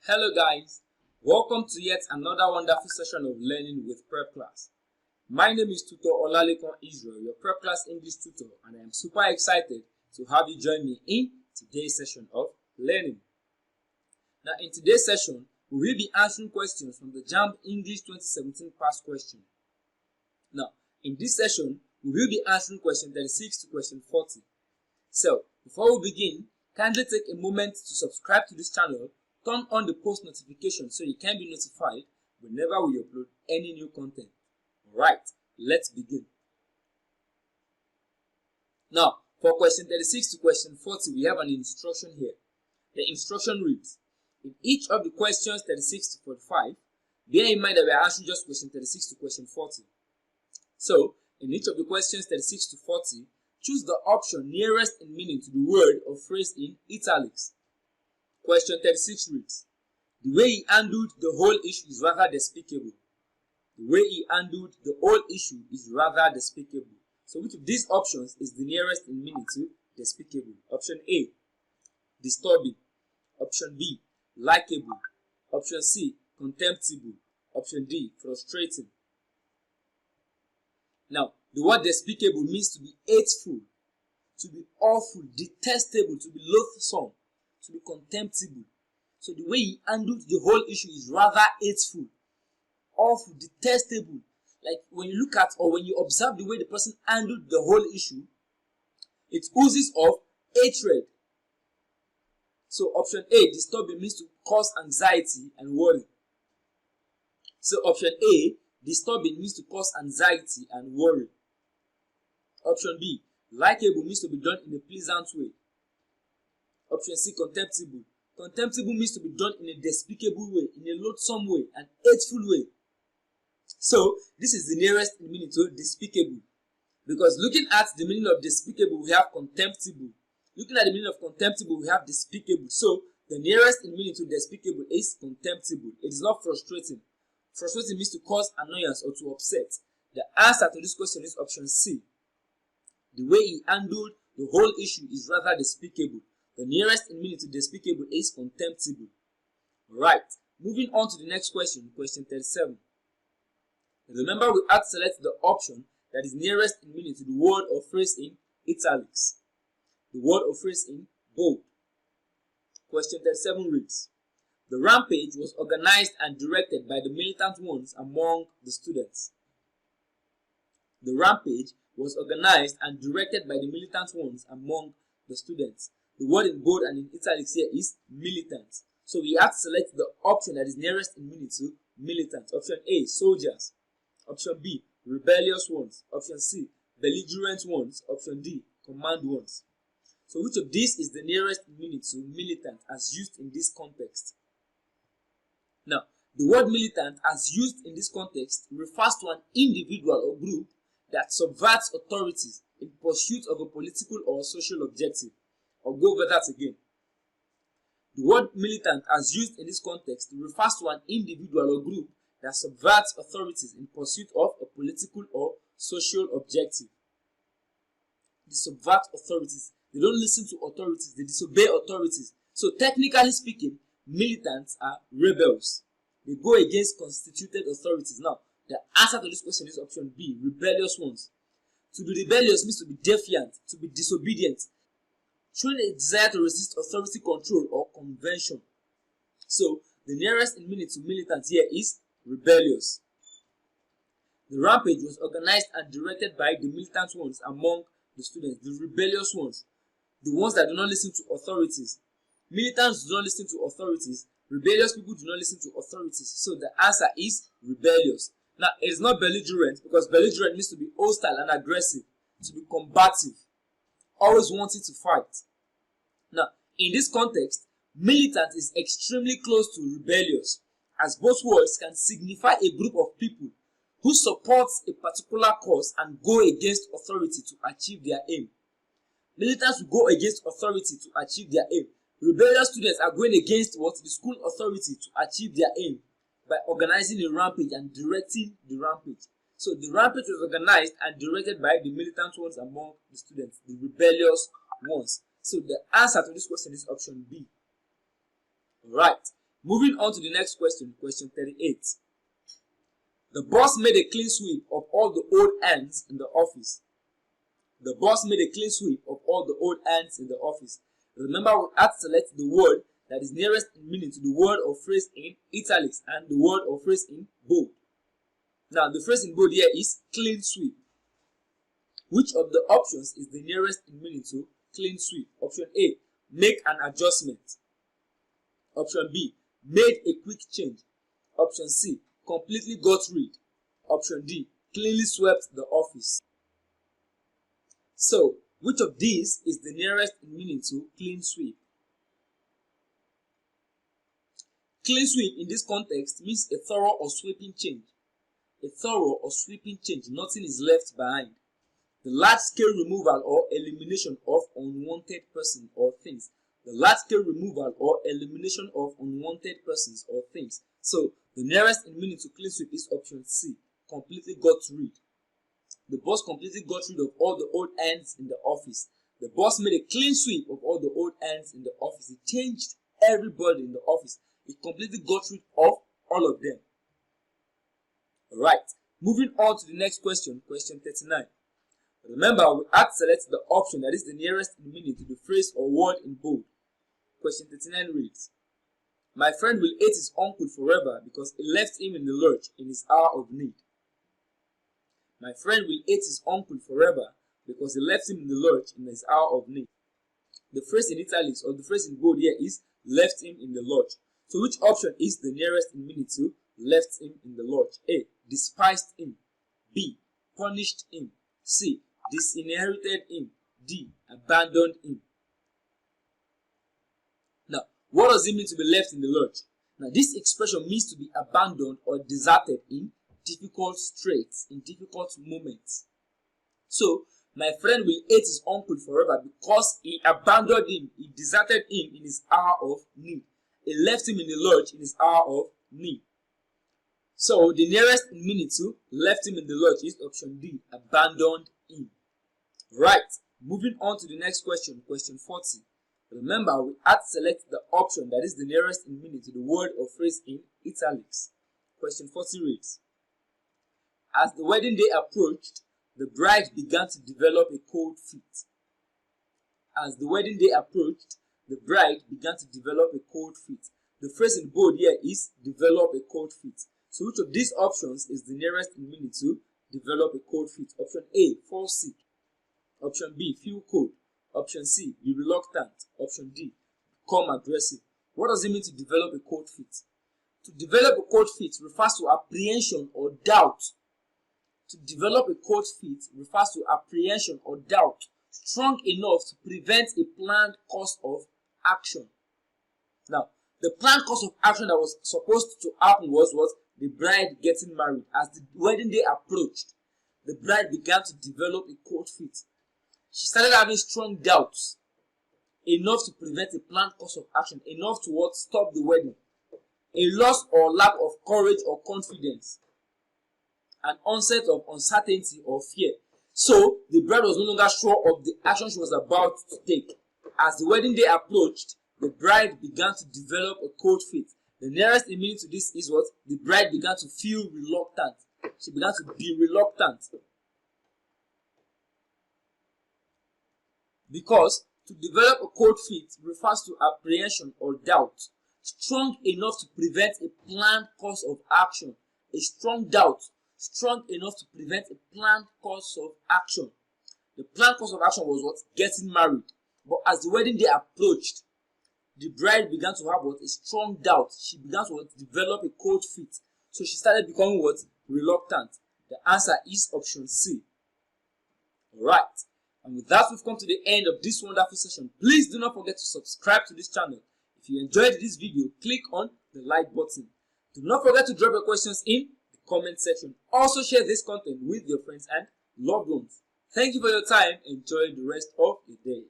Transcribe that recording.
Hello guys, welcome to yet another wonderful session of learning with Prepclass. My name is Tutor Olalekon Israel, your Prepclass English tutor, and I am super excited to have you join me in today's session of learning. Now in today's session, we will be answering questions from the Jamb English 2017 past question. Now in this session, we will be answering question 36 to question 40. So before we begin, kindly take a moment to subscribe to this channel. Turn on the post notification so you can be notified whenever we upload any new content. Alright, let's begin. Now, for question 36 to question 40, we have an instruction here. The instruction reads, in each of the questions 36 to 45, bear in mind that we are answering just question 36 to question 40. So, in each of the questions 36 to 40, choose the option nearest in meaning to the word or phrase in italics. Question 36 reads, the way he handled the whole issue is rather despicable. The way he handled the whole issue is rather despicable. So which of these options is the nearest in meaning to despicable? Option A, disturbing. Option B, likable. Option C, contemptible. Option D, frustrating. Now, the word despicable means to be hateful, to be awful, detestable, to be loathsome, to be contemptible. So the way he handled the whole issue is rather hateful, awful, detestable. Like when you look at or when you observe the way the person handled the whole issue, it oozes of hatred. So option A, disturbing, means to cause anxiety and worry. So option A, disturbing, means to cause anxiety and worry. Option B, likable, means to be done in a pleasant way. Option C, contemptible. Contemptible means to be done in a despicable way, in a loathsome way, an hateful way. So, this is the nearest meaning to despicable. Because looking at the meaning of despicable, we have contemptible. Looking at the meaning of contemptible, we have despicable. So, the nearest meaning to despicable is contemptible. It is not frustrating. Frustrating means to cause annoyance or to upset. The answer to this question is option C. The way he handled the whole issue is rather despicable. The nearest in meaning to despicable is contemptible. Right. Moving on to the next question, question 37. Remember, we had to select the option that is nearest in meaning to the word or phrase in italics. The word or phrase in bold. Question 37 reads, the rampage was organized and directed by the militant ones among the students. The rampage was organized and directed by the militant ones among the students. The word in bold and in italics here is militant. So we have to select the option that is nearest in meaning to militant. Option A, soldiers. Option B, rebellious ones. Option C, belligerent ones. Option D, command ones. So which of these is the nearest meaning to militant as used in this context? Now, the word militant as used in this context refers to an individual or group that subverts authorities in pursuit of a political or social objective. I'll go over that again. The word militant as used in this context refers to an individual or group that subverts authorities in pursuit of a political or social objective. They subvert authorities. They don't listen to authorities. They disobey authorities. So technically speaking, militants are rebels. They go against constituted authorities. Now, the answer to this question is option B, rebellious ones. To be rebellious means to be defiant, to be disobedient, showing a desire to resist authority control or convention. So, the nearest in meaning to militant here is rebellious. The rampage was organized and directed by the militant ones among the students, the rebellious ones, the ones that do not listen to authorities. Militants do not listen to authorities. Rebellious people do not listen to authorities. So, the answer is rebellious. Now, it is not belligerent because belligerent means to be hostile and aggressive, to be combative, always wanting to fight. Now, in this context, militant is extremely close to rebellious, as both words can signify a group of people who supports a particular cause and go against authority to achieve their aim. Militants will go against authority to achieve their aim. Rebellious students are going against what? The school authority to achieve their aim by organizing a rampage and directing the rampage. So the rampage was organized and directed by the militant ones among the students, the rebellious ones. So the answer to this question is option B. Right. Moving on to the next question, question 38. The boss made a clean sweep of all the old ants in the office. The boss made a clean sweep of all the old ants in the office. Remember, we had to select the word that is nearest in meaning to the word or phrase in italics and the word or phrase in bold. Now, the phrase in bold here is clean sweep. Which of the options is the nearest in meaning to clean sweep? Option A, make an adjustment. Option B, made a quick change. Option C, completely got rid. Option D, cleanly swept the office. So, which of these is the nearest in meaning to clean sweep? Clean sweep in this context means a thorough or sweeping change. A thorough or sweeping change, nothing is left behind. The large-scale removal or elimination of unwanted persons or things. The large-scale removal or elimination of unwanted persons or things. So, the nearest in meaning to clean sweep is option C, completely got rid. The boss completely got rid of all the old ants in the office. The boss made a clean sweep of all the old ants in the office. He changed everybody in the office. He completely got rid of all of them. Alright, moving on to the next question, question 39. Remember, we had to select the option that is the nearest in meaning to the phrase or word in bold. Question 39 reads, my friend will hate his uncle forever because he left him in the lurch in his hour of need. My friend will hate his uncle forever because he left him in the lurch in his hour of need. The phrase in italics or the phrase in bold here is left him in the lurch. So which option is the nearest in meaning to left him in the lurch? A, despised him. B, punished him. C, disinherited him. D, abandoned him. Now, what does it mean to be left in the lurch? Now, this expression means to be abandoned or deserted in difficult straits, in difficult moments. So, my friend will hate his uncle forever because he abandoned him, he deserted him in his hour of need. He left him in the lurch in his hour of need. So, the nearest in meaning to left him in the lurch is option D, abandoned him. Right, moving on to the next question, question 40. Remember, we had to select the option that is the nearest in meaning to the word or phrase in italics. Question 40 reads, as the wedding day approached, the bride began to develop a cold feet. As the wedding day approached, the bride began to develop a cold feet. The phrase in bold here is develop a cold feet. So which of these options is the nearest in meaning to develop a cold feet? Option A, fall sick. Option B, feel cold. Option C, be reluctant. Option D, become aggressive. What does it mean to develop a cold feet? To develop a cold feet refers to apprehension or doubt. To develop a cold feet refers to apprehension or doubt strong enough to prevent a planned course of action. Now, the planned course of action that was supposed to happen was what? The bride getting married. As the wedding day approached, the bride began to develop a cold feet. She started having strong doubts, enough to prevent a planned course of action, enough to what? Stop the wedding. A loss or lack of courage or confidence, an onset of uncertainty or fear. So, the bride was no longer sure of the action she was about to take. As the wedding day approached, the bride began to develop a cold feet. The nearest in meaning to this is what? The bride began to feel reluctant. She began to be reluctant. Because to develop a cold feet refers to apprehension or doubt, strong enough to prevent a planned course of action. A strong doubt, strong enough to prevent a planned course of action. The planned course of action was what? Getting married. But as the wedding day approached, the bride began to have what? A strong doubt. She began to develop a cold feet. So she started becoming what? Reluctant. The answer is option C. Alright. And with that, we've come to the end of this wonderful session. Please do not forget to subscribe to this channel. If you enjoyed this video, click on the like button. Do not forget to drop your questions in the comment section. Also share this content with your friends and loved ones. Thank you for your time. Enjoy the rest of the day.